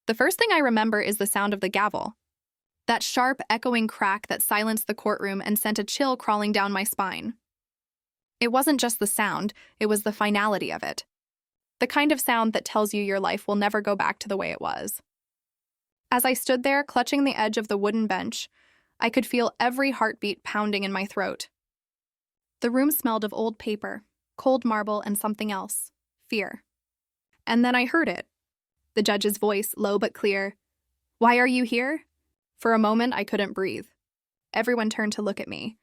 The first thing I remember is the sound of the gavel. That sharp, echoing crack that silenced the courtroom and sent a chill crawling down my spine. It wasn't just the sound, it was the finality of it. The kind of sound that tells you your life will never go back to the way it was. As I stood there, clutching the edge of the wooden bench, I could feel every heartbeat pounding in my throat. The room smelled of old paper, cold marble, and something else. Fear. And then I heard it. The judge's voice, low but clear. "Why are you here?" For a moment, I couldn't breathe. Everyone turned to look at me.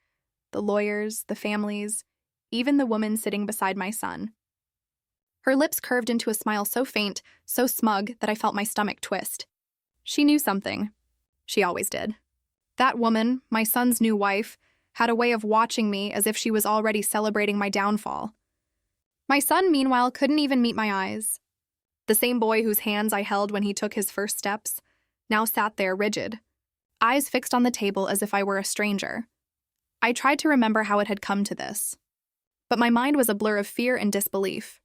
The lawyers, the families, even the woman sitting beside my son. Her lips curved into a smile so faint, so smug, that I felt my stomach twist. She knew something. She always did. That woman, my son's new wife, had a way of watching me as if she was already celebrating my downfall. My son, meanwhile, couldn't even meet my eyes. The same boy whose hands I held when he took his first steps now sat there rigid, eyes fixed on the table as if I were a stranger. I tried to remember how it had come to this, but my mind was a blur of fear and disbelief.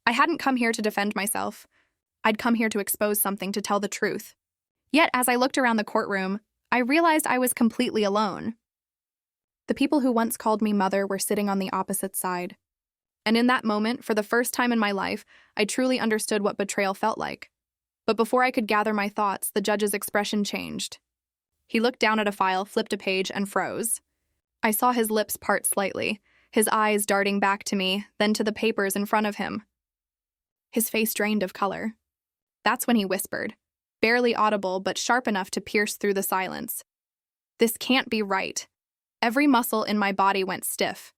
I hadn't come here to defend myself. I'd come here to expose something, to tell the truth. Yet, as I looked around the courtroom, I realized I was completely alone. The people who once called me mother were sitting on the opposite side. And in that moment, for the first time in my life, I truly understood what betrayal felt like. But before I could gather my thoughts, the judge's expression changed. He looked down at a file, flipped a page, and froze. I saw his lips part slightly, his eyes darting back to me, then to the papers in front of him. His face drained of color. That's when he whispered, barely audible but sharp enough to pierce through the silence. "This can't be right." Every muscle in my body went stiff.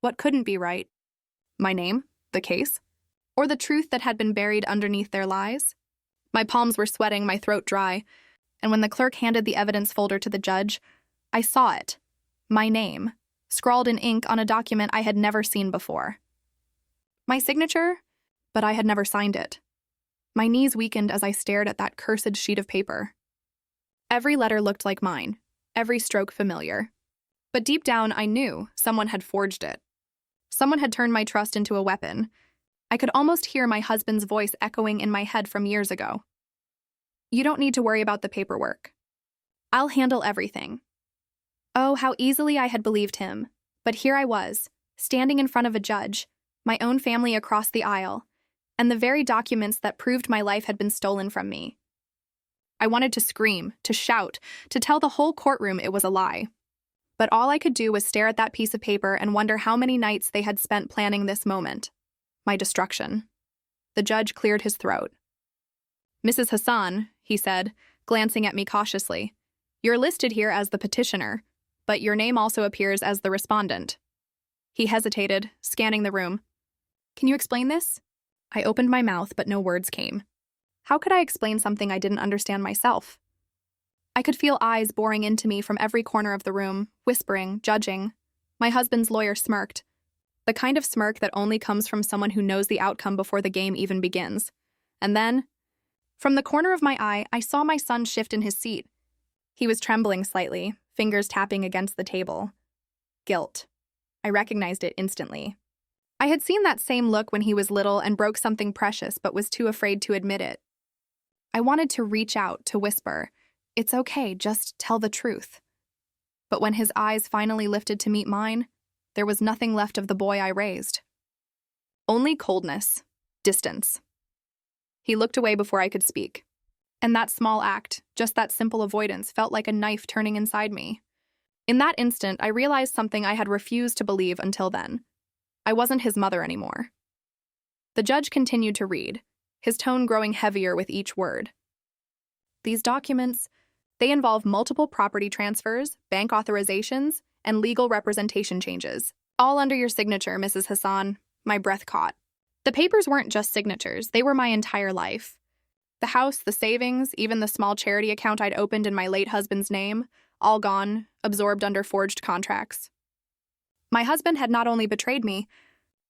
What couldn't be right? My name? The case? Or the truth that had been buried underneath their lies? My palms were sweating, my throat dry, and when the clerk handed the evidence folder to the judge, I saw it. My name, scrawled in ink on a document I had never seen before. My signature? But I had never signed it. My knees weakened as I stared at that cursed sheet of paper. Every letter looked like mine, every stroke familiar. But deep down, I knew someone had forged it. Someone had turned my trust into a weapon. I could almost hear my husband's voice echoing in my head from years ago. "You don't need to worry about the paperwork. I'll handle everything." Oh, how easily I had believed him. But here I was, standing in front of a judge, my own family across the aisle, and the very documents that proved my life had been stolen from me. I wanted to scream, to shout, to tell the whole courtroom it was a lie. But all I could do was stare at that piece of paper and wonder how many nights they had spent planning this moment. My destruction. The judge cleared his throat. "Mrs. Hassan," he said, glancing at me cautiously, "you're listed here as the petitioner, but your name also appears as the respondent." He hesitated, scanning the room. "Can you explain this?" I opened my mouth, but no words came. How could I explain something I didn't understand myself? I could feel eyes boring into me from every corner of the room, whispering, judging. My husband's lawyer smirked. The kind of smirk that only comes from someone who knows the outcome before the game even begins. And then, from the corner of my eye, I saw my son shift in his seat. He was trembling slightly, fingers tapping against the table. Guilt. I recognized it instantly. I had seen that same look when he was little and broke something precious but was too afraid to admit it. I wanted to reach out, to whisper, "It's okay, just tell the truth." But when his eyes finally lifted to meet mine, there was nothing left of the boy I raised. Only coldness, distance. He looked away before I could speak. And that small act, just that simple avoidance, felt like a knife turning inside me. In that instant, I realized something I had refused to believe until then. I wasn't his mother anymore. The judge continued to read, his tone growing heavier with each word. "These documents, they involve multiple property transfers, bank authorizations, and legal representation changes. All under your signature, Mrs. Hassan." My breath caught. The papers weren't just signatures, they were my entire life. The house, the savings, even the small charity account I'd opened in my late husband's name, all gone, absorbed under forged contracts. My husband had not only betrayed me,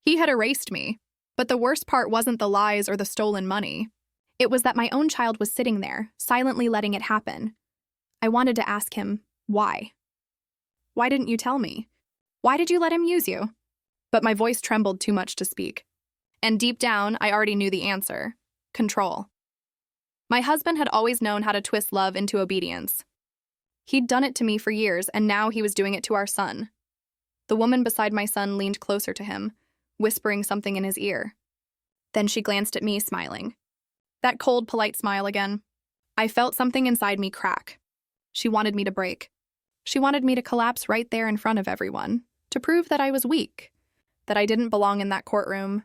he had erased me. But the worst part wasn't the lies or the stolen money. It was that my own child was sitting there, silently letting it happen. I wanted to ask him, why? Why didn't you tell me? Why did you let him use you? But my voice trembled too much to speak. And deep down, I already knew the answer. Control. My husband had always known how to twist love into obedience. He'd done it to me for years, and now he was doing it to our son. The woman beside my son leaned closer to him, whispering something in his ear. Then she glanced at me, smiling. That cold, polite smile again. I felt something inside me crack. She wanted me to break. She wanted me to collapse right there in front of everyone, to prove that I was weak, that I didn't belong in that courtroom.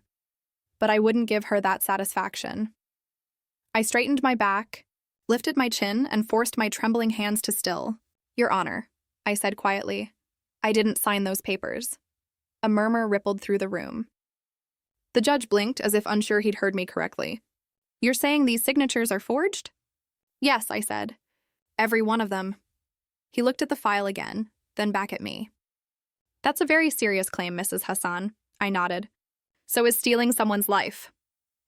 But I wouldn't give her that satisfaction. I straightened my back, lifted my chin, and forced my trembling hands to still. Your Honor, I said quietly. I didn't sign those papers. A murmur rippled through the room. The judge blinked as if unsure he'd heard me correctly. You're saying these signatures are forged? Yes, I said. Every one of them. He looked at the file again, then back at me. That's a very serious claim, Mrs. Hassan, I nodded. So is stealing someone's life.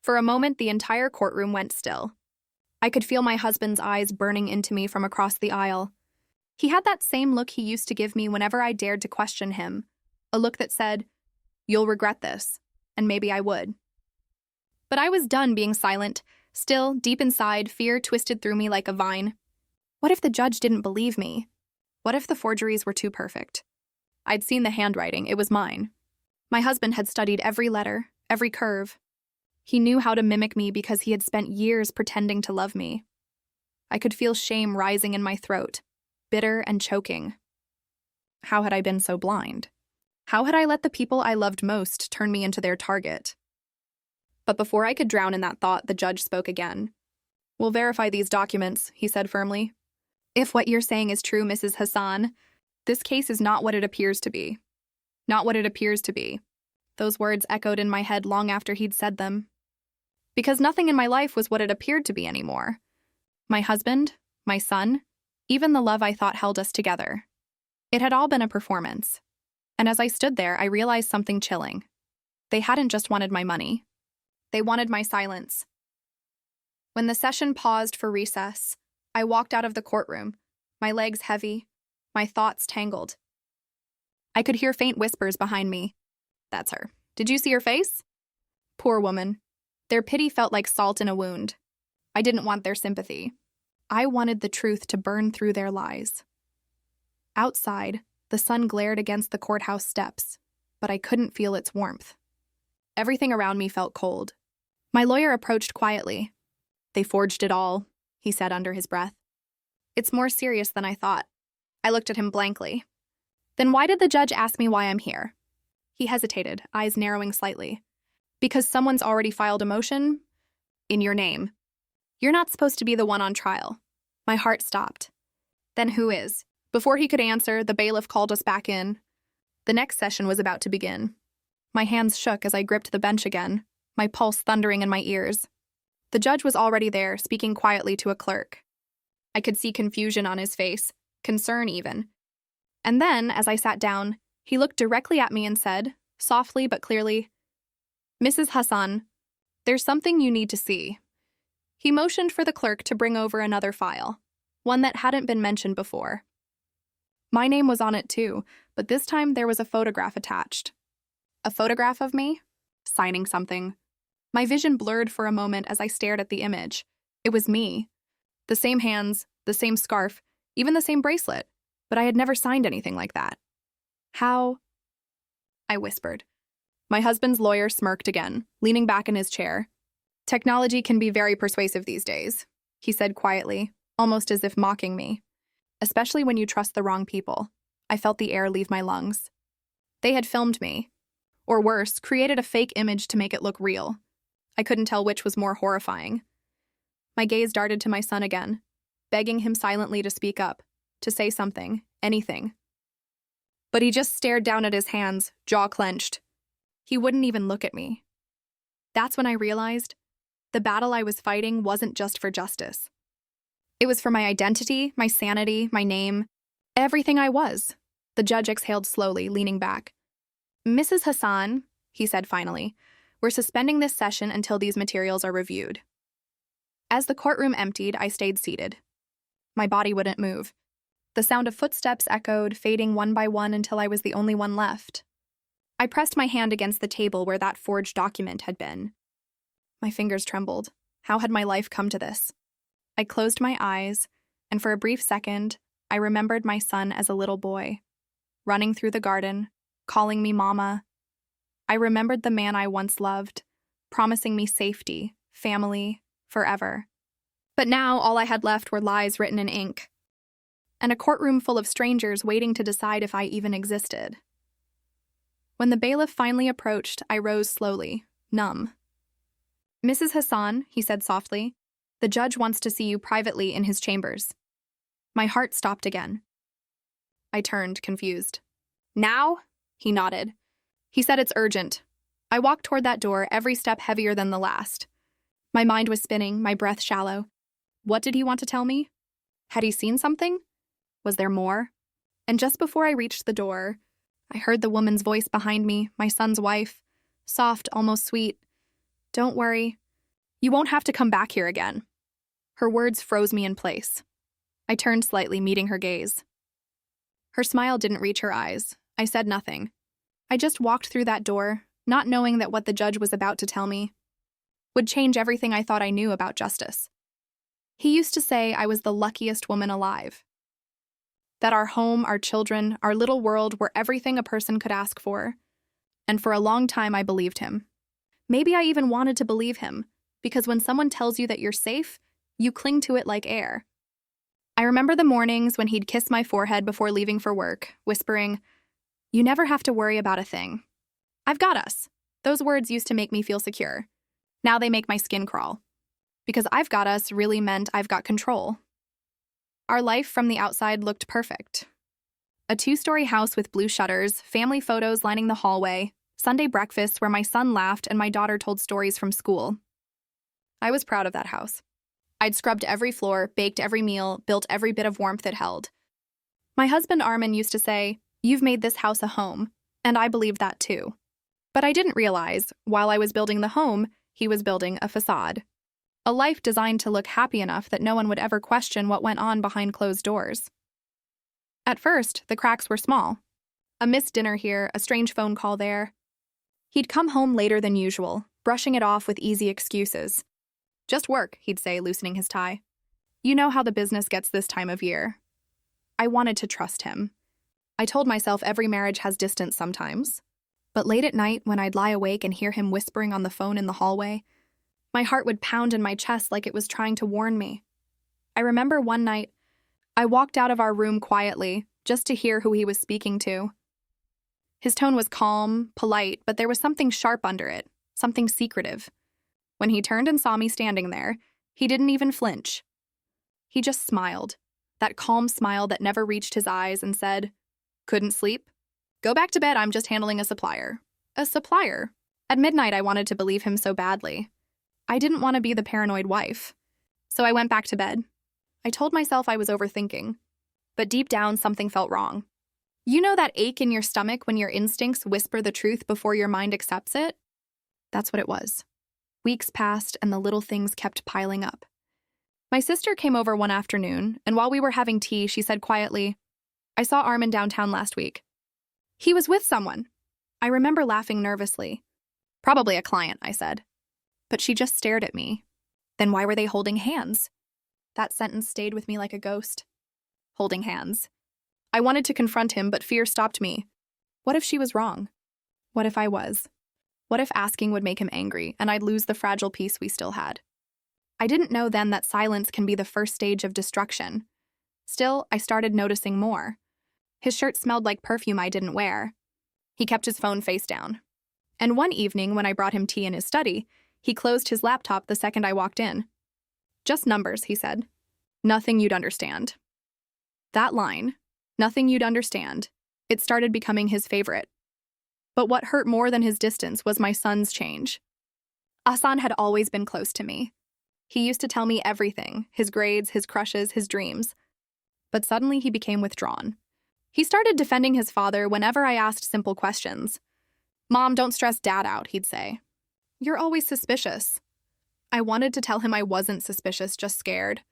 For a moment, the entire courtroom went still. I could feel my husband's eyes burning into me from across the aisle. He had that same look he used to give me whenever I dared to question him, a look that said, "You'll regret this," and maybe I would. But I was done being silent. Still, deep inside, fear twisted through me like a vine. What if the judge didn't believe me? What if the forgeries were too perfect? I'd seen the handwriting, it was mine. My husband had studied every letter, every curve. He knew how to mimic me because he had spent years pretending to love me. I could feel shame rising in my throat, bitter and choking. How had I been so blind? How had I let the people I loved most turn me into their target? But before I could drown in that thought, the judge spoke again. We'll verify these documents, he said firmly. If what you're saying is true, Mrs. Hassan, this case is not what it appears to be. Not what it appears to be. Those words echoed in my head long after he'd said them. Because nothing in my life was what it appeared to be anymore. My husband, my son, even the love I thought held us together. It had all been a performance. And as I stood there, I realized something chilling. They hadn't just wanted my money. They wanted my silence. When the session paused for recess, I walked out of the courtroom, my legs heavy, my thoughts tangled. I could hear faint whispers behind me. That's her. Did you see her face? Poor woman. Their pity felt like salt in a wound. I didn't want their sympathy. I wanted the truth to burn through their lies. Outside, the sun glared against the courthouse steps, but I couldn't feel its warmth. Everything around me felt cold. My lawyer approached quietly. They forged it all, he said under his breath. It's more serious than I thought. I looked at him blankly. Then why did the judge ask me why I'm here? He hesitated, eyes narrowing slightly. Because someone's already filed a motion? In your name. You're not supposed to be the one on trial. My heart stopped. Then who is? Before he could answer, the bailiff called us back in. The next session was about to begin. My hands shook as I gripped the bench again, my pulse thundering in my ears. The judge was already there, speaking quietly to a clerk. I could see confusion on his face, concern even. And then, as I sat down, he looked directly at me and said, softly but clearly, Mrs. Hassan, there's something you need to see. He motioned for the clerk to bring over another file, one that hadn't been mentioned before. My name was on it too, but this time there was a photograph attached. A photograph of me, signing something. My vision blurred for a moment as I stared at the image. It was me. The same hands, the same scarf, even the same bracelet, but I had never signed anything like that. How? I whispered. My husband's lawyer smirked again, leaning back in his chair. Technology can be very persuasive these days, he said quietly, almost as if mocking me. Especially when you trust the wrong people. I felt the air leave my lungs. They had filmed me. Or worse, created a fake image to make it look real. I couldn't tell which was more horrifying. My gaze darted to my son again, begging him silently to speak up, to say something, anything. But he just stared down at his hands, jaw clenched. He wouldn't even look at me. That's when I realized the battle I was fighting wasn't just for justice. It was for my identity, my sanity, my name, everything I was. The judge exhaled slowly, leaning back. Mrs. Hassan, he said finally, we're suspending this session until these materials are reviewed. As the courtroom emptied, I stayed seated. My body wouldn't move. The sound of footsteps echoed, fading one by one until I was the only one left. I pressed my hand against the table where that forged document had been. My fingers trembled. How had my life come to this? I closed my eyes, and for a brief second, I remembered my son as a little boy, running through the garden, calling me Mama. I remembered the man I once loved, promising me safety, family, forever. But now all I had left were lies written in ink, and a courtroom full of strangers waiting to decide if I even existed. When the bailiff finally approached, I rose slowly, numb. "Mrs. Hassan," he said softly, "the judge wants to see you privately in his chambers." My heart stopped again. I turned, confused. "Now?" He nodded. He said it's urgent. I walked toward that door, every step heavier than the last. My mind was spinning, my breath shallow. What did he want to tell me? Had he seen something? Was there more? And just before I reached the door, I heard the woman's voice behind me, my son's wife, soft, almost sweet. "Don't worry. You won't have to come back here again." Her words froze me in place. I turned slightly, meeting her gaze. Her smile didn't reach her eyes. I said nothing. I just walked through that door, not knowing that what the judge was about to tell me would change everything I thought I knew about justice. He used to say I was the luckiest woman alive. That our home, our children, our little world were everything a person could ask for. And for a long time I believed him. Maybe I even wanted to believe him, because when someone tells you that you're safe, you cling to it like air. I remember the mornings when he'd kiss my forehead before leaving for work, whispering, "You never have to worry about a thing. I've got us." Those words used to make me feel secure. Now they make my skin crawl. Because "I've got us" really meant I've got control. Our life from the outside looked perfect. A 2-story house with blue shutters, family photos lining the hallway, Sunday breakfasts where my son laughed and my daughter told stories from school. I was proud of that house. I'd scrubbed every floor, baked every meal, built every bit of warmth it held. My husband Armin used to say, "You've made this house a home," and I believed that too. But I didn't realize, while I was building the home, he was building a facade. A life designed to look happy enough that no one would ever question what went on behind closed doors. At first, the cracks were small. A missed dinner here, a strange phone call there. He'd come home later than usual, brushing it off with easy excuses. "Just work," he'd say, loosening his tie. "You know how the business gets this time of year." I wanted to trust him. I told myself every marriage has distance sometimes. But late at night, when I'd lie awake and hear him whispering on the phone in the hallway, my heart would pound in my chest like it was trying to warn me. I remember one night, I walked out of our room quietly, just to hear who he was speaking to. His tone was calm, polite, but there was something sharp under it, something secretive. When he turned and saw me standing there, he didn't even flinch. He just smiled, that calm smile that never reached his eyes, and said, "Couldn't sleep? Go back to bed, I'm just handling a supplier." A supplier? At midnight, I wanted to believe him so badly. I didn't want to be the paranoid wife. So I went back to bed. I told myself I was overthinking. But deep down, something felt wrong. You know that ache in your stomach when your instincts whisper the truth before your mind accepts it? That's what it was. Weeks passed, and the little things kept piling up. My sister came over one afternoon, and while we were having tea, she said quietly, "I saw Armin downtown last week. He was with someone." I remember laughing nervously. "Probably a client," I said. But she just stared at me. "Then why were they holding hands?" That sentence stayed with me like a ghost. Holding hands. I wanted to confront him, but fear stopped me. What if she was wrong? What if I was? What if asking would make him angry, and I'd lose the fragile peace we still had? I didn't know then that silence can be the first stage of destruction. Still, I started noticing more. His shirt smelled like perfume I didn't wear. He kept his phone face down. And one evening, when I brought him tea in his study, he closed his laptop the second I walked in. "Just numbers," he said. "Nothing you'd understand." That line, "nothing you'd understand," it started becoming his favorite. But what hurt more than his distance was my son's change. Hassan had always been close to me. He used to tell me everything, his grades, his crushes, his dreams. But suddenly he became withdrawn. He started defending his father whenever I asked simple questions. "Mom, don't stress Dad out," he'd say. "You're always suspicious." I wanted to tell him I wasn't suspicious, just scared.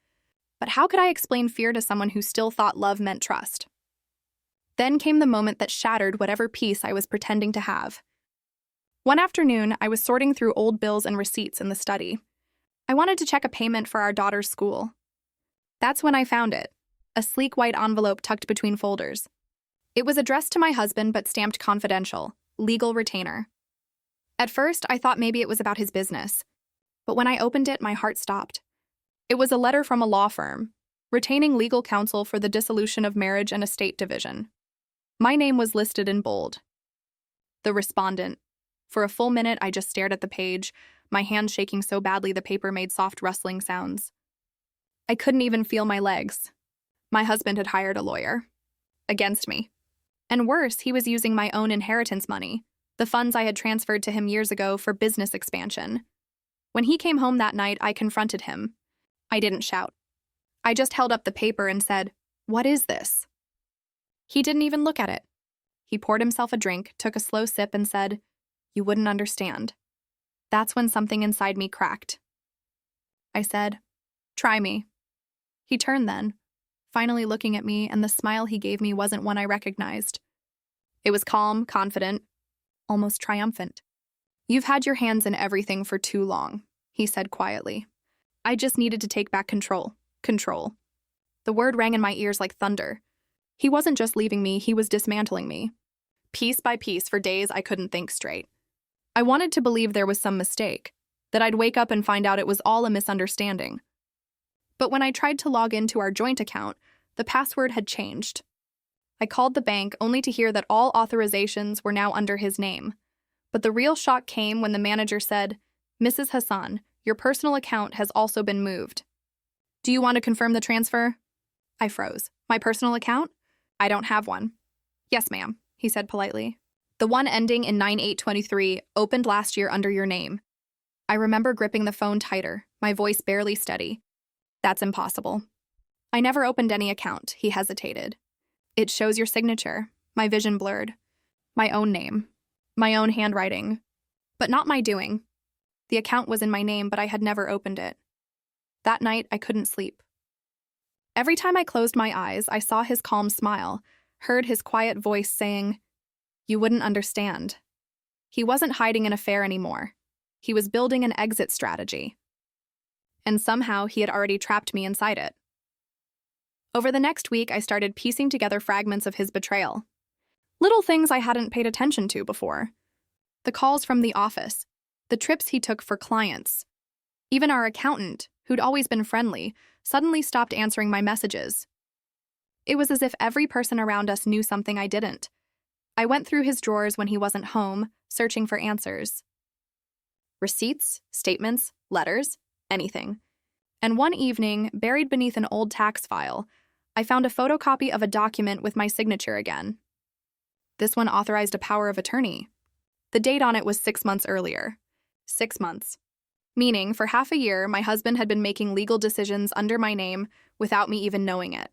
But how could I explain fear to someone who still thought love meant trust? Then came the moment that shattered whatever peace I was pretending to have. One afternoon, I was sorting through old bills and receipts in the study. I wanted to check a payment for our daughter's school. That's when I found it, a sleek white envelope tucked between folders. It was addressed to my husband but stamped confidential, legal retainer. At first, I thought maybe it was about his business, but when I opened it, my heart stopped. It was a letter from a law firm, retaining legal counsel for the dissolution of marriage and estate division. My name was listed in bold. The respondent. For a full minute, I just stared at the page, my hand shaking so badly the paper made soft rustling sounds. I couldn't even feel my legs. My husband had hired a lawyer. Against me. And worse, he was using my own inheritance money, the funds I had transferred to him years ago for business expansion. When he came home that night, I confronted him. I didn't shout. I just held up the paper and said, "What is this?" He didn't even look at it. He poured himself a drink, took a slow sip, and said, "You wouldn't understand." That's when something inside me cracked. I said, "Try me." He turned then, finally looking at me, and the smile he gave me wasn't one I recognized. It was calm, confident, almost triumphant. "You've had your hands in everything for too long," he said quietly. "I just needed to take back control. Control." The word rang in my ears like thunder. He wasn't just leaving me, he was dismantling me. Piece by piece, for days I couldn't think straight. I wanted to believe there was some mistake, that I'd wake up and find out it was all a misunderstanding. But when I tried to log into our joint account, the password had changed. I called the bank only to hear that all authorizations were now under his name. But the real shock came when the manager said, "Mrs. Hassan, your personal account has also been moved. Do you want to confirm the transfer?" I froze. "My personal account? I don't have one." "Yes, ma'am," he said politely. "The one ending in 9823 opened last year under your name." I remember gripping the phone tighter, my voice barely steady. "That's impossible." "I never opened any account," he hesitated. "It shows your signature." My vision blurred. My own name. My own handwriting. But not my doing. The account was in my name, but I had never opened it. That night, I couldn't sleep. Every time I closed my eyes, I saw his calm smile, heard his quiet voice saying, "You wouldn't understand." He wasn't hiding an affair anymore. He was building an exit strategy. And somehow he had already trapped me inside it. Over the next week, I started piecing together fragments of his betrayal. Little things I hadn't paid attention to before. The calls from the office, the trips he took for clients. Even our accountant, who'd always been friendly, suddenly stopped answering my messages. It was as if every person around us knew something I didn't. I went through his drawers when he wasn't home, searching for answers. Receipts, statements, letters, anything. And one evening, buried beneath an old tax file, I found a photocopy of a document with my signature again. This one authorized a power of attorney. The date on it was 6 months earlier. 6 months. Meaning, for half a year, my husband had been making legal decisions under my name without me even knowing it.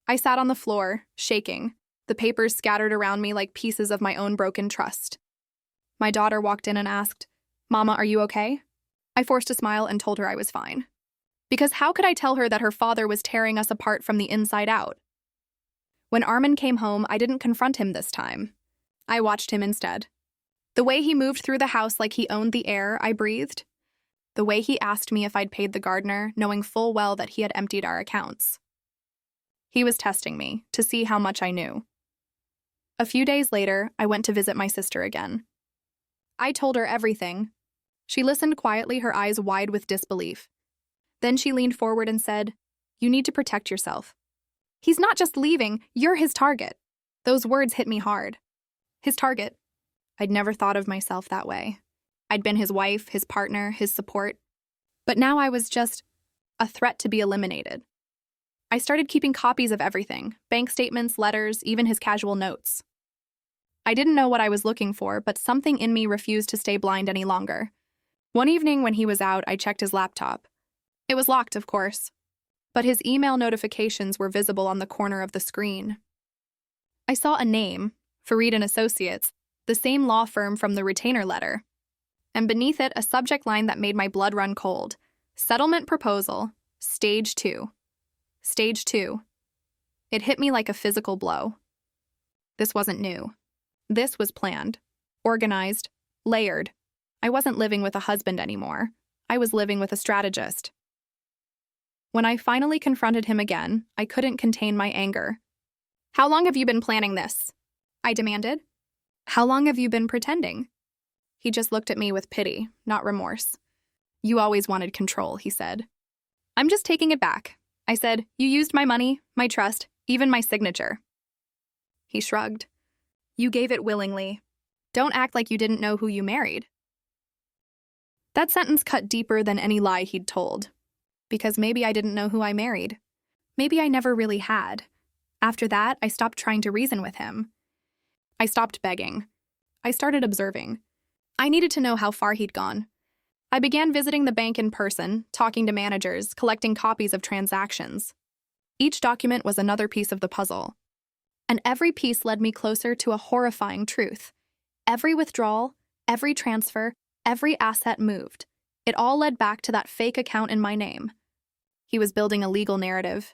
I sat on the floor, shaking, the papers scattered around me like pieces of my own broken trust. My daughter walked in and asked, "Mama, are you okay?" I forced a smile and told her I was fine. Because how could I tell her that her father was tearing us apart from the inside out? When Armin came home, I didn't confront him this time. I watched him instead. The way he moved through the house like he owned the air I breathed. The way he asked me if I'd paid the gardener, knowing full well that he had emptied our accounts. He was testing me, to see how much I knew. A few days later, I went to visit my sister again. I told her everything. She listened quietly, her eyes wide with disbelief. Then she leaned forward and said, "You need to protect yourself. He's not just leaving, you're his target." Those words hit me hard. His target. I'd never thought of myself that way. I'd been his wife, his partner, his support. But now I was just a threat to be eliminated. I started keeping copies of everything, bank statements, letters, even his casual notes. I didn't know what I was looking for, but something in me refused to stay blind any longer. One evening when he was out, I checked his laptop. It was locked, of course, but his email notifications were visible on the corner of the screen. I saw a name, Farid and Associates, the same law firm from the retainer letter, and beneath it a subject line that made my blood run cold. Settlement proposal, stage 2. Stage 2. It hit me like a physical blow. This wasn't new. This was planned, organized, layered. I wasn't living with a husband anymore. I was living with a strategist. When I finally confronted him again, I couldn't contain my anger. "How long have you been planning this?" I demanded. "How long have you been pretending?" He just looked at me with pity, not remorse. "You always wanted control," he said. "I'm just taking it back." I said, "You used my money, my trust, even my signature." He shrugged. "You gave it willingly. Don't act like you didn't know who you married." That sentence cut deeper than any lie he'd told. Because maybe I didn't know who I married. Maybe I never really had. After that, I stopped trying to reason with him. I stopped begging. I started observing. I needed to know how far he'd gone. I began visiting the bank in person, talking to managers, collecting copies of transactions. Each document was another piece of the puzzle. And every piece led me closer to a horrifying truth. Every withdrawal, every transfer, every asset moved. It all led back to that fake account in my name. He was building a legal narrative.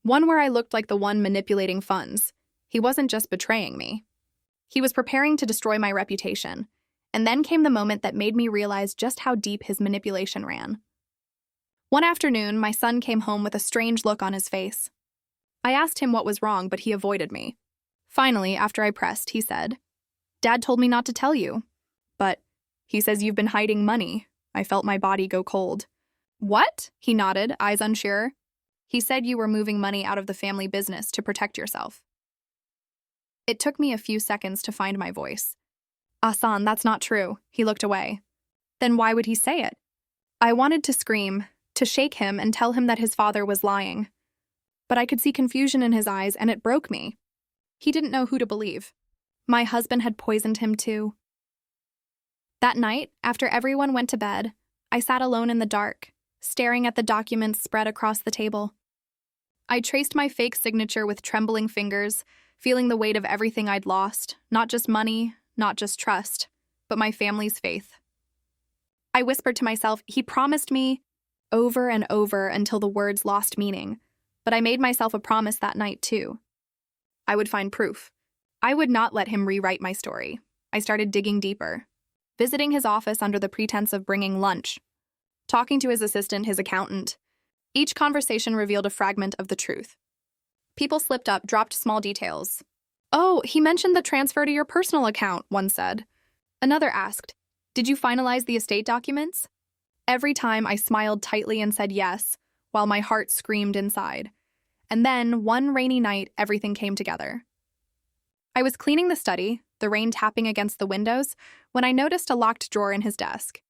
One where I looked like the one manipulating funds. He wasn't just betraying me. He was preparing to destroy my reputation. And then came the moment that made me realize just how deep his manipulation ran. One afternoon, my son came home with a strange look on his face. I asked him what was wrong, but he avoided me. Finally, after I pressed, he said, "Dad told me not to tell you." "But he says you've been hiding money." I felt my body go cold. "What?" He nodded, eyes unsure. "He said you were moving money out of the family business to protect yourself." It took me a few seconds to find my voice. "Son, that's not true." He looked away. Then why would he say it? I wanted to scream, to shake him and tell him that his father was lying. But I could see confusion in his eyes, and it broke me. He didn't know who to believe. My husband had poisoned him too. That night, after everyone went to bed, I sat alone in the dark, staring at the documents spread across the table. I traced my fake signature with trembling fingers, feeling the weight of everything I'd lost, not just money, not just trust, but my family's faith. I whispered to myself, he promised me, over and over until the words lost meaning, but I made myself a promise that night too. I would find proof. I would not let him rewrite my story. I started digging deeper, visiting his office under the pretense of bringing lunch, talking to his assistant, his accountant. Each conversation revealed a fragment of the truth. People slipped up, dropped small details. "Oh, he mentioned the transfer to your personal account," one said. Another asked, "Did you finalize the estate documents?" Every time I smiled tightly and said yes, while my heart screamed inside. And then, one rainy night, everything came together. I was cleaning the study, the rain tapping against the windows, when I noticed a locked drawer in his desk.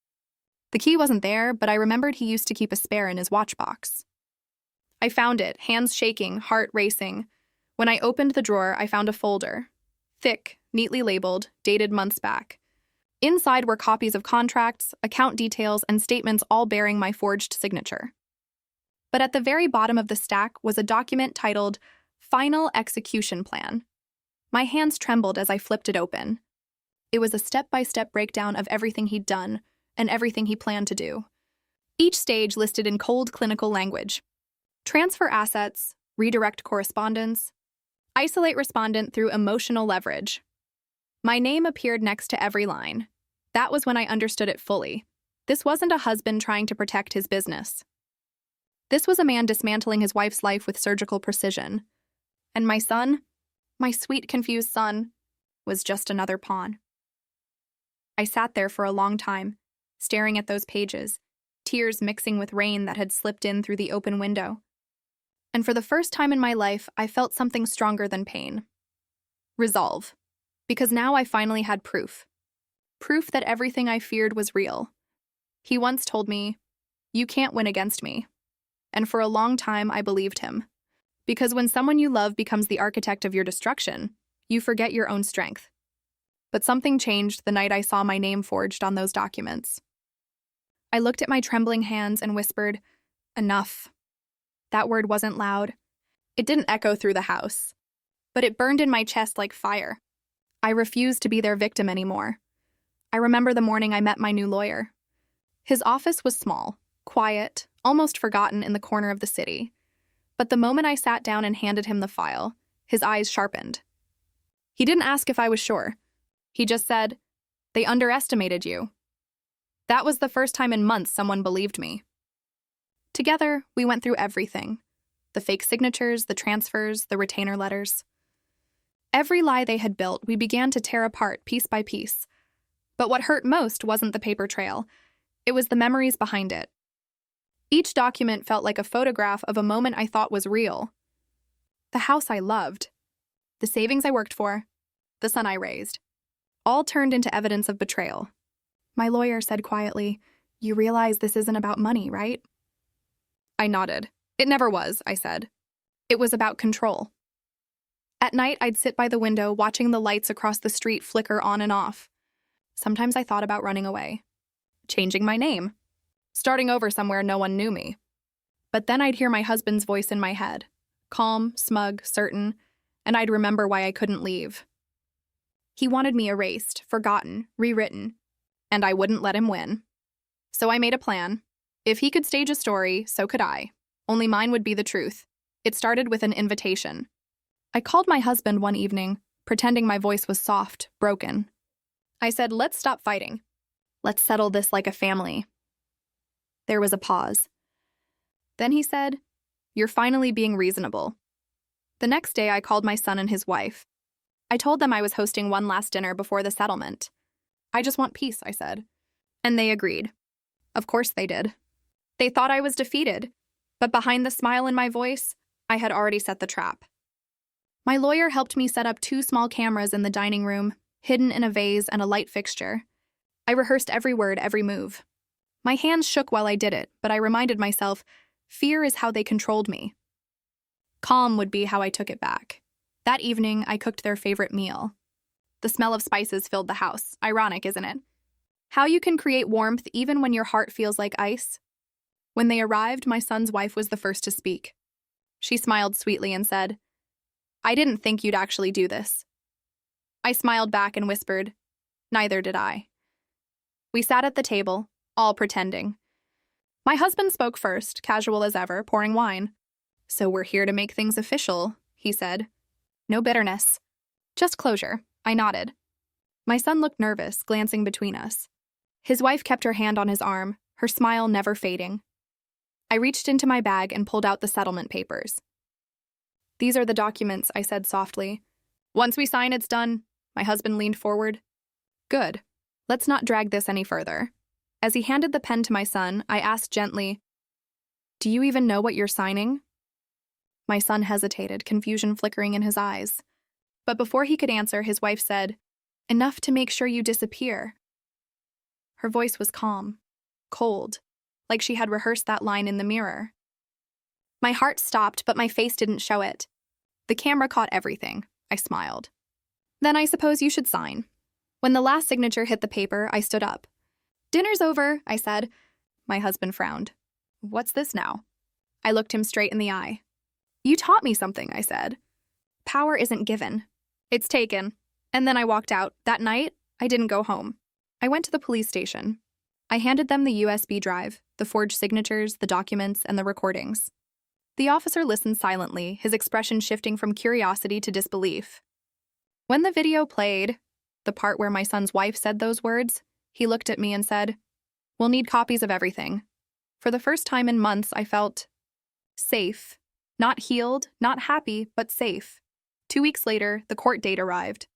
The key wasn't there, but I remembered he used to keep a spare in his watch box. I found it, hands shaking, heart racing. When I opened the drawer, I found a folder. Thick, neatly labeled, dated months back. Inside were copies of contracts, account details, and statements all bearing my forged signature. But at the very bottom of the stack was a document titled Final Execution Plan. My hands trembled as I flipped it open. It was a step-by-step breakdown of everything he'd done and everything he planned to do. Each stage listed in cold clinical language. Transfer assets, redirect correspondence, isolate respondent through emotional leverage. My name appeared next to every line. That was when I understood it fully. This wasn't a husband trying to protect his business. This was a man dismantling his wife's life with surgical precision. And my son, my sweet, confused son, was just another pawn. I sat there for a long time, staring at those pages, tears mixing with rain that had slipped in through the open window. And for the first time in my life, I felt something stronger than pain. Resolve. Because now I finally had proof. Proof that everything I feared was real. He once told me, "You can't win against me." And for a long time, I believed him. Because when someone you love becomes the architect of your destruction, you forget your own strength. But something changed the night I saw my name forged on those documents. I looked at my trembling hands and whispered, "Enough." That word wasn't loud. It didn't echo through the house. But it burned in my chest like fire. I refused to be their victim anymore. I remember the morning I met my new lawyer. His office was small, quiet, almost forgotten in the corner of the city. But the moment I sat down and handed him the file, his eyes sharpened. He didn't ask if I was sure. He just said, "They underestimated you." That was the first time in months someone believed me. Together, we went through everything. The fake signatures, the transfers, the retainer letters. Every lie they had built, we began to tear apart piece by piece. But what hurt most wasn't the paper trail. It was the memories behind it. Each document felt like a photograph of a moment I thought was real. The house I loved, the savings I worked for, the son I raised, all turned into evidence of betrayal. My lawyer said quietly, "You realize this isn't about money, right?" I nodded. "It never was," I said. "It was about control." At night, I'd sit by the window watching the lights across the street flicker on and off. Sometimes I thought about running away, changing my name, starting over somewhere no one knew me. But then I'd hear my husband's voice in my head, calm, smug, certain, and I'd remember why I couldn't leave. He wanted me erased, forgotten, rewritten, and I wouldn't let him win. So I made a plan. If he could stage a story, so could I. Only mine would be the truth. It started with an invitation. I called my husband one evening, pretending my voice was soft, broken. I said, "Let's stop fighting. Let's settle this like a family." There was a pause. Then he said, "You're finally being reasonable." The next day, I called my son and his wife. I told them I was hosting one last dinner before the settlement. "I just want peace," I said. And they agreed. Of course they did. They thought I was defeated, but behind the smile in my voice, I had already set the trap. My lawyer helped me set up 2 small cameras in the dining room, hidden in a vase and a light fixture. I rehearsed every word, every move. My hands shook while I did it, but I reminded myself, fear is how they controlled me. Calm would be how I took it back. That evening, I cooked their favorite meal. The smell of spices filled the house. Ironic, isn't it? How you can create warmth even when your heart feels like ice? When they arrived, my son's wife was the first to speak. She smiled sweetly and said, "I didn't think you'd actually do this." I smiled back and whispered, "Neither did I." We sat at the table, all pretending. My husband spoke first, casual as ever, pouring wine. "So we're here to make things official," he said. "No bitterness. Just closure." I nodded. My son looked nervous, glancing between us. His wife kept her hand on his arm, her smile never fading. I reached into my bag and pulled out the settlement papers. "These are the documents," I said softly. "Once we sign, it's done." My husband leaned forward. "Good. Let's not drag this any further." As he handed the pen to my son, I asked gently, "Do you even know what you're signing?" My son hesitated, confusion flickering in his eyes. But before he could answer, his wife said, "Enough to make sure you disappear." Her voice was calm, cold, like she had rehearsed that line in the mirror. My heart stopped, but my face didn't show it. The camera caught everything. I smiled. "Then I suppose you should sign." When the last signature hit the paper, I stood up. "Dinner's over," I said. My husband frowned. "What's this now?" I looked him straight in the eye. "You taught me something," I said. "Power isn't given. It's taken." And then I walked out. That night, I didn't go home. I went to the police station. I handed them the USB drive, the forged signatures, the documents, and the recordings. The officer listened silently, his expression shifting from curiosity to disbelief. When the video played, the part where my son's wife said those words, he looked at me and said, "We'll need copies of everything." For the first time in months, I felt safe. Not healed, not happy, but safe. 2 weeks later, the court date arrived.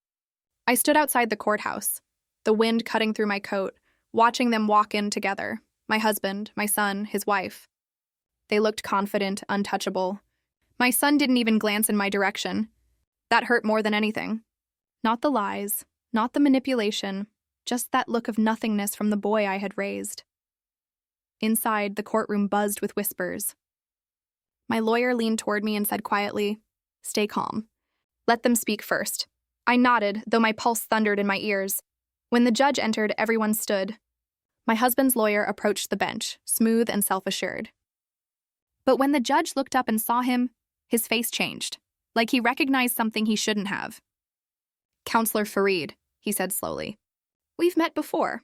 I stood outside the courthouse, the wind cutting through my coat, watching them walk in together, my husband, my son, his wife. They looked confident, untouchable. My son didn't even glance in my direction. That hurt more than anything. Not the lies, not the manipulation, just that look of nothingness from the boy I had raised. Inside, the courtroom buzzed with whispers. My lawyer leaned toward me and said quietly, "Stay calm. Let them speak first." I nodded, though my pulse thundered in my ears. When the judge entered, everyone stood. My husband's lawyer approached the bench, smooth and self-assured. But when the judge looked up and saw him, his face changed, like he recognized something he shouldn't have. "Counselor Fareed," he said slowly. "We've met before."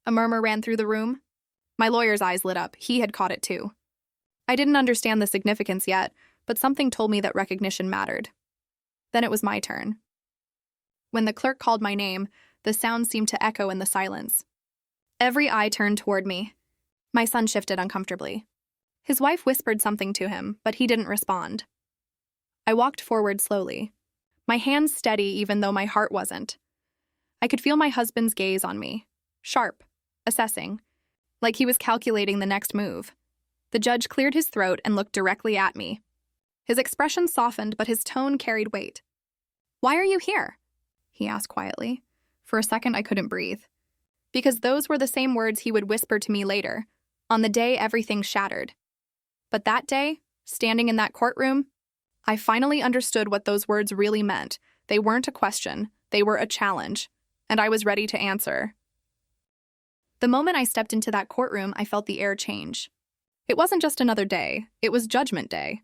A murmur ran through the room. My lawyer's eyes lit up. He had caught it too. I didn't understand the significance yet, but something told me that recognition mattered. Then it was my turn. When the clerk called my name, the sound seemed to echo in the silence. Every eye turned toward me. My son shifted uncomfortably. His wife whispered something to him, but he didn't respond. I walked forward slowly, my hands steady even though my heart wasn't. I could feel my husband's gaze on me, sharp, assessing, like he was calculating the next move. The judge cleared his throat and looked directly at me. His expression softened, but his tone carried weight. "Why are you here?" he asked quietly. For a second, I couldn't breathe. Because those were the same words he would whisper to me later, on the day everything shattered. But that day, standing in that courtroom, I finally understood what those words really meant. They weren't a question, they were a challenge, and I was ready to answer. The moment I stepped into that courtroom, I felt the air change. It wasn't just another day, it was Judgment Day.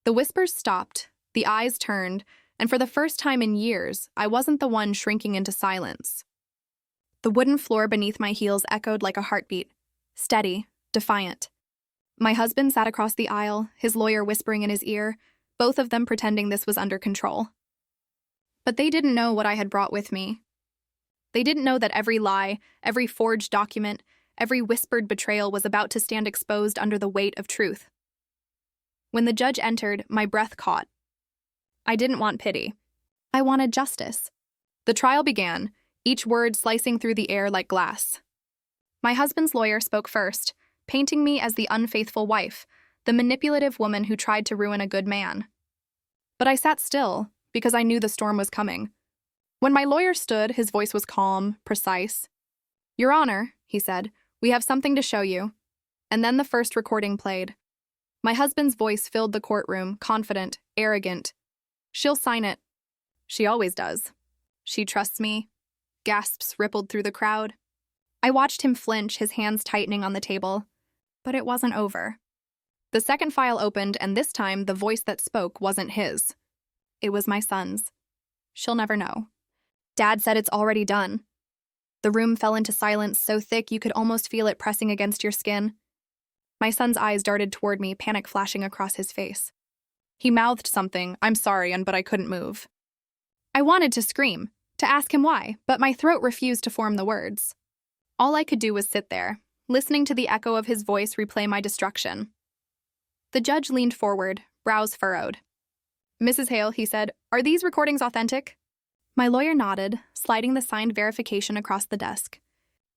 The whispers stopped, the eyes turned, and for the first time in years, I wasn't the one shrinking into silence. The wooden floor beneath my heels echoed like a heartbeat, steady, defiant. My husband sat across the aisle, his lawyer whispering in his ear, both of them pretending this was under control. But they didn't know what I had brought with me. They didn't know that every lie, every forged document, every whispered betrayal was about to stand exposed under the weight of truth. When the judge entered, my breath caught. I didn't want pity. I wanted justice. The trial began, each word slicing through the air like glass. My husband's lawyer spoke first, painting me as the unfaithful wife, the manipulative woman who tried to ruin a good man. But I sat still, because I knew the storm was coming. When my lawyer stood, his voice was calm, precise. "Your Honor," he said, "we have something to show you." And then the first recording played. My husband's voice filled the courtroom, confident, arrogant. "She'll sign it. She always does. She trusts me." Gasps rippled through the crowd. I watched him flinch, his hands tightening on the table. But it wasn't over. The second file opened, and this time the voice that spoke wasn't his. It was my son's. "She'll never know. Dad said it's already done." The room fell into silence so thick you could almost feel it pressing against your skin. My son's eyes darted toward me, panic flashing across his face. He mouthed something, "I'm sorry," but I couldn't move. I wanted to scream, to ask him why, but my throat refused to form the words. All I could do was sit there, listening to the echo of his voice replay my destruction. The judge leaned forward, brows furrowed. "Mrs. Hale," he said, "are these recordings authentic?" My lawyer nodded, sliding the signed verification across the desk.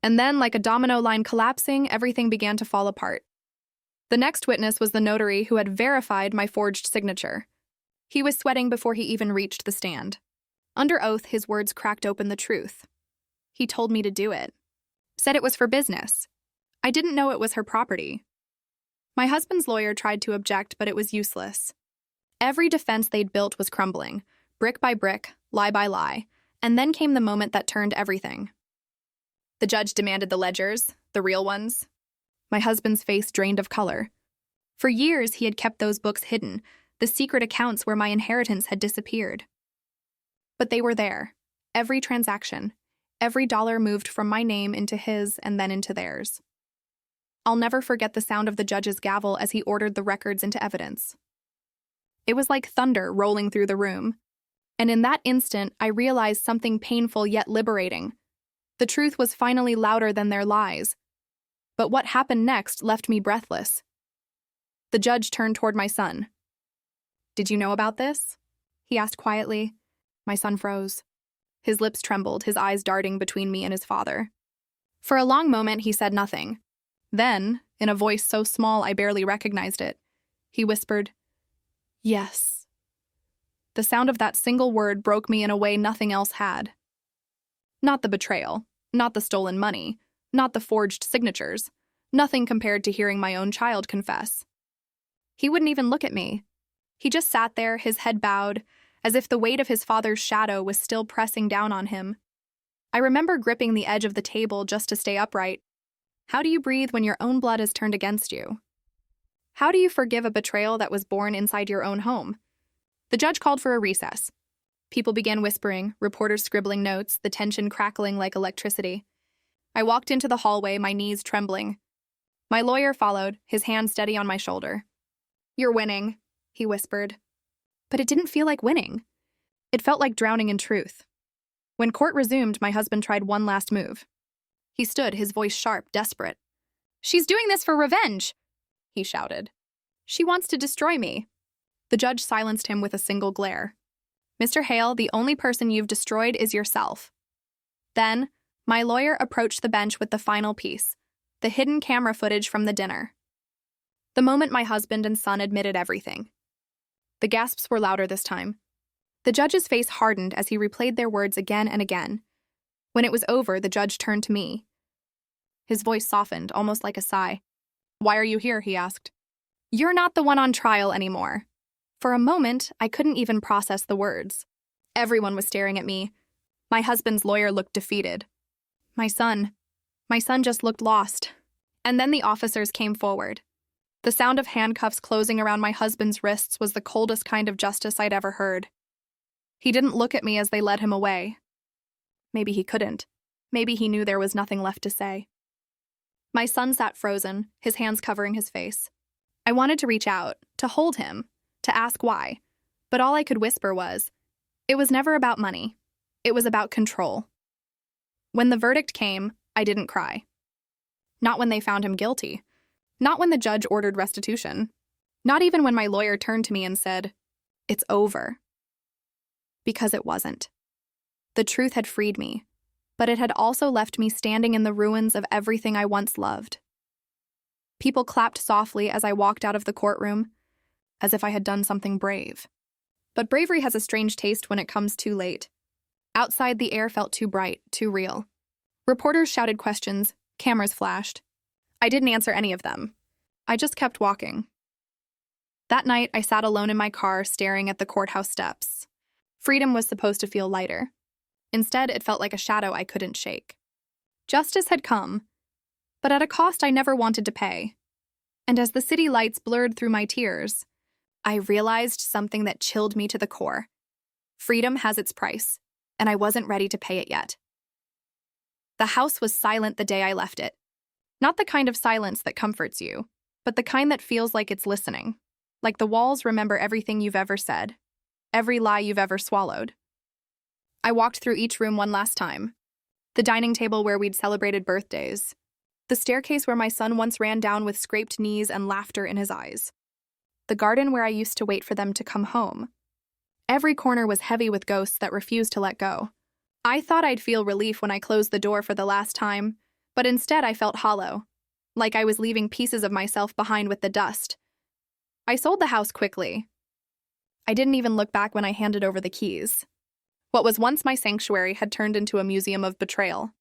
And then, like a domino line collapsing, everything began to fall apart. The next witness was the notary who had verified my forged signature. He was sweating before he even reached the stand. Under oath, his words cracked open the truth. He told me to do it. Said it was for business. I didn't know it was her property. My husband's lawyer tried to object, but it was useless. Every defense they'd built was crumbling, brick by brick, lie by lie, and then came the moment that turned everything. The judge demanded the ledgers, the real ones. My husband's face drained of color. For years, he had kept those books hidden, the secret accounts where my inheritance had disappeared. But they were there, every transaction, every dollar moved from my name into his and then into theirs. I'll never forget the sound of the judge's gavel as he ordered the records into evidence. It was like thunder rolling through the room. And in that instant, I realized something painful yet liberating. The truth was finally louder than their lies. But what happened next left me breathless. The judge turned toward my son. "Did you know about this?" he asked quietly. My son froze. His lips trembled, his eyes darting between me and his father. For a long moment, he said nothing. Then, in a voice so small I barely recognized it, he whispered, "Yes." The sound of that single word broke me in a way nothing else had. Not the betrayal, not the stolen money, not the forged signatures, nothing compared to hearing my own child confess. He wouldn't even look at me. He just sat there, his head bowed, as if the weight of his father's shadow was still pressing down on him. I remember gripping the edge of the table just to stay upright. How do you breathe when your own blood is turned against you? How do you forgive a betrayal that was born inside your own home? The judge called for a recess. People began whispering, reporters scribbling notes, the tension crackling like electricity. I walked into the hallway, my knees trembling. My lawyer followed, his hand steady on my shoulder. "You're winning," he whispered. But it didn't feel like winning. It felt like drowning in truth. When court resumed, my husband tried one last move. He stood, his voice sharp, desperate. "She's doing this for revenge," he shouted. She wants to destroy me. The judge silenced him with a single glare. Mr. Hale, the only person you've destroyed is yourself. Then, my lawyer approached the bench with the final piece, the hidden camera footage from the dinner. The moment my husband and son admitted everything. The gasps were louder this time. The judge's face hardened as he replayed their words again and again. When it was over, the judge turned to me. His voice softened, almost like a sigh. "Why are you here?" he asked. "You're not the one on trial anymore." For a moment, I couldn't even process the words. Everyone was staring at me. My husband's lawyer looked defeated. My son just looked lost. And then the officers came forward. The sound of handcuffs closing around my husband's wrists was the coldest kind of justice I'd ever heard. He didn't look at me as they led him away. Maybe he couldn't. Maybe he knew there was nothing left to say. My son sat frozen, his hands covering his face. I wanted to reach out, to hold him, to ask why, but all I could whisper was, it was never about money. It was about control. When the verdict came, I didn't cry. Not when they found him guilty. Not when the judge ordered restitution. Not even when my lawyer turned to me and said, "It's over." Because it wasn't. The truth had freed me, but it had also left me standing in the ruins of everything I once loved. People clapped softly as I walked out of the courtroom, as if I had done something brave. But bravery has a strange taste when it comes too late. Outside, the air felt too bright, too real. Reporters shouted questions, cameras flashed. I didn't answer any of them. I just kept walking. That night, I sat alone in my car, staring at the courthouse steps. Freedom was supposed to feel lighter. Instead, it felt like a shadow I couldn't shake. Justice had come, but at a cost I never wanted to pay. And as the city lights blurred through my tears, I realized something that chilled me to the core. Freedom has its price, and I wasn't ready to pay it yet. The house was silent the day I left it. Not the kind of silence that comforts you, but the kind that feels like it's listening. Like the walls remember everything you've ever said, every lie you've ever swallowed. I walked through each room one last time. The dining table where we'd celebrated birthdays. The staircase where my son once ran down with scraped knees and laughter in his eyes. The garden where I used to wait for them to come home. Every corner was heavy with ghosts that refused to let go. I thought I'd feel relief when I closed the door for the last time, but instead I felt hollow, like I was leaving pieces of myself behind with the dust. I sold the house quickly. I didn't even look back when I handed over the keys. What was once my sanctuary had turned into a museum of betrayal.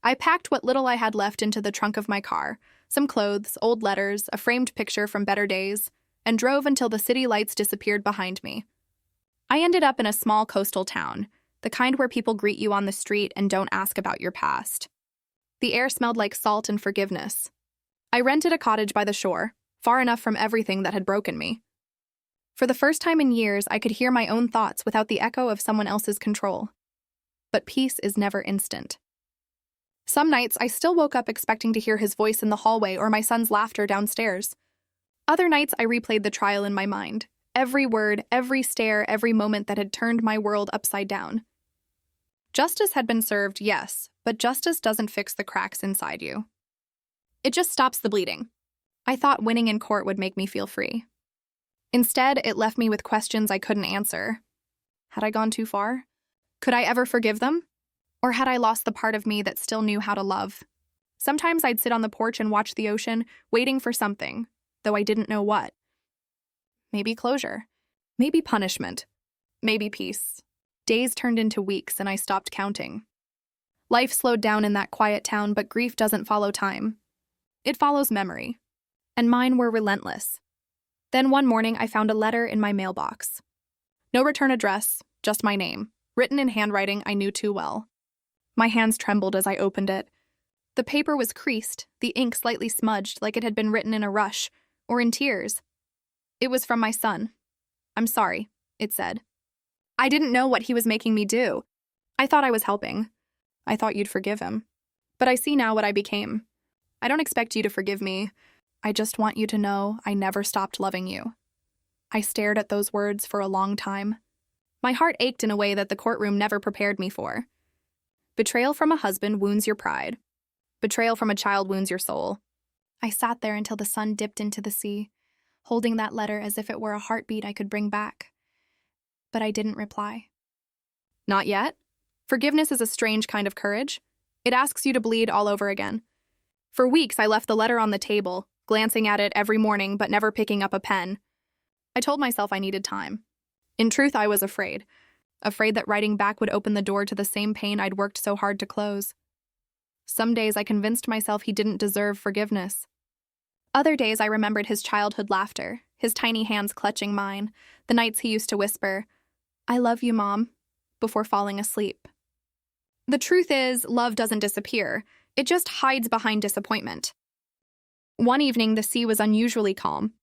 I packed what little I had left into the trunk of my car, some clothes, old letters, a framed picture from better days, and drove until the city lights disappeared behind me. I ended up in a small coastal town, the kind where people greet you on the street and don't ask about your past. The air smelled like salt and forgiveness. I rented a cottage by the shore, far enough from everything that had broken me. For the first time in years, I could hear my own thoughts without the echo of someone else's control. But peace is never instant. Some nights, I still woke up expecting to hear his voice in the hallway or my son's laughter downstairs. Other nights, I replayed the trial in my mind. Every word, every stare, every moment that had turned my world upside down. Justice had been served, yes, but justice doesn't fix the cracks inside you. It just stops the bleeding. I thought winning in court would make me feel free. Instead, it left me with questions I couldn't answer. Had I gone too far? Could I ever forgive them? Or had I lost the part of me that still knew how to love? Sometimes I'd sit on the porch and watch the ocean, waiting for something, though I didn't know what. Maybe closure. Maybe punishment. Maybe peace. Days turned into weeks and I stopped counting. Life slowed down in that quiet town, but grief doesn't follow time. It follows memory. And mine were relentless. Then one morning I found a letter in my mailbox. No return address, just my name, written in handwriting I knew too well. My hands trembled as I opened it. The paper was creased, the ink slightly smudged like it had been written in a rush, or in tears. It was from my son. "I'm sorry," it said. I didn't know what he was making me do. I thought I was helping. I thought you'd forgive him. But I see now what I became. I don't expect you to forgive me. I just want you to know I never stopped loving you. I stared at those words for a long time. My heart ached in a way that the courtroom never prepared me for. Betrayal from a husband wounds your pride. Betrayal from a child wounds your soul. I sat there until the sun dipped into the sea, holding that letter as if it were a heartbeat I could bring back. But I didn't reply. Not yet. Forgiveness is a strange kind of courage. It asks you to bleed all over again. For weeks, I left the letter on the table, glancing at it every morning but never picking up a pen. I told myself I needed time. In truth, I was afraid. Afraid that writing back would open the door to the same pain I'd worked so hard to close. Some days I convinced myself he didn't deserve forgiveness. Other days I remembered his childhood laughter, his tiny hands clutching mine, the nights he used to whisper, "I love you, Mom," before falling asleep. The truth is, love doesn't disappear. It just hides behind disappointment. One evening, the sea was unusually calm.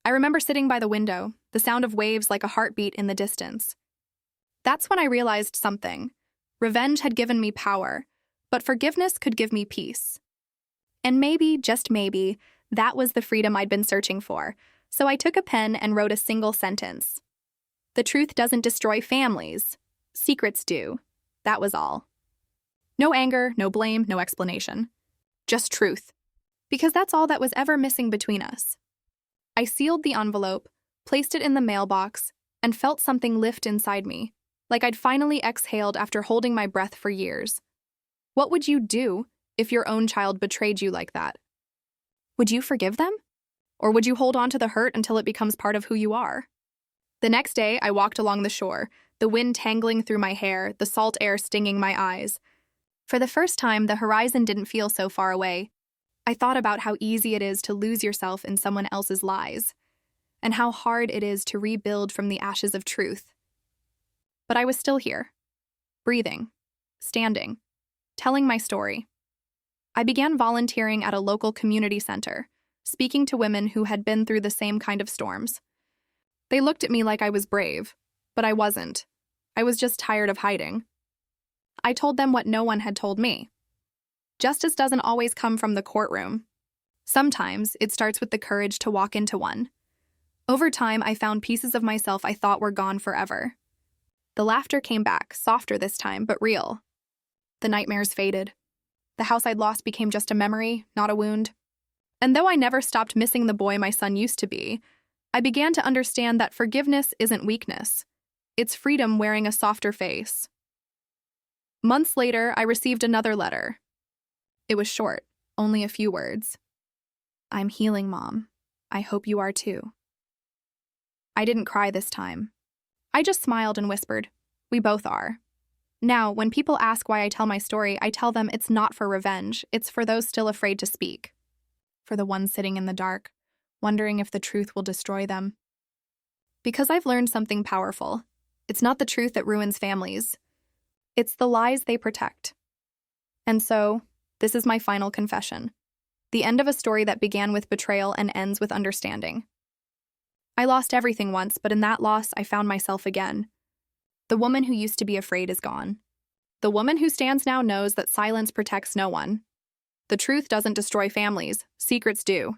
I remember sitting by the window, the sound of waves like a heartbeat in the distance. That's when I realized something. Revenge had given me power, but forgiveness could give me peace. And maybe, just maybe, that was the freedom I'd been searching for, so I took a pen and wrote a single sentence. The truth doesn't destroy families. Secrets do. That was all. No anger, no blame, no explanation. Just truth. Because that's all that was ever missing between us. I sealed the envelope, placed it in the mailbox, and felt something lift inside me, like I'd finally exhaled after holding my breath for years. What would you do if your own child betrayed you like that? Would you forgive them? Or would you hold on to the hurt until it becomes part of who you are? The next day, I walked along the shore, the wind tangling through my hair, the salt air stinging my eyes. For the first time, the horizon didn't feel so far away. I thought about how easy it is to lose yourself in someone else's lies, and how hard it is to rebuild from the ashes of truth. But I was still here, breathing, standing, telling my story. I began volunteering at a local community center, speaking to women who had been through the same kind of storms. They looked at me like I was brave, but I wasn't. I was just tired of hiding. I told them what no one had told me. Justice doesn't always come from the courtroom. Sometimes it starts with the courage to walk into one. Over time, I found pieces of myself I thought were gone forever. The laughter came back, softer this time, but real. The nightmares faded. The house I'd lost became just a memory, not a wound. And though I never stopped missing the boy my son used to be, I began to understand that forgiveness isn't weakness. It's freedom wearing a softer face. Months later, I received another letter. It was short, only a few words. "I'm healing, Mom. I hope you are too." I didn't cry this time. I just smiled and whispered, "We both are." Now, when people ask why I tell my story, I tell them it's not for revenge, it's for those still afraid to speak. For the ones sitting in the dark, wondering if the truth will destroy them. Because I've learned something powerful. It's not the truth that ruins families. It's the lies they protect. And so, this is my final confession. The end of a story that began with betrayal and ends with understanding. I lost everything once, but in that loss, I found myself again. The woman who used to be afraid is gone. The woman who stands now knows that silence protects no one. The truth doesn't destroy families, secrets do.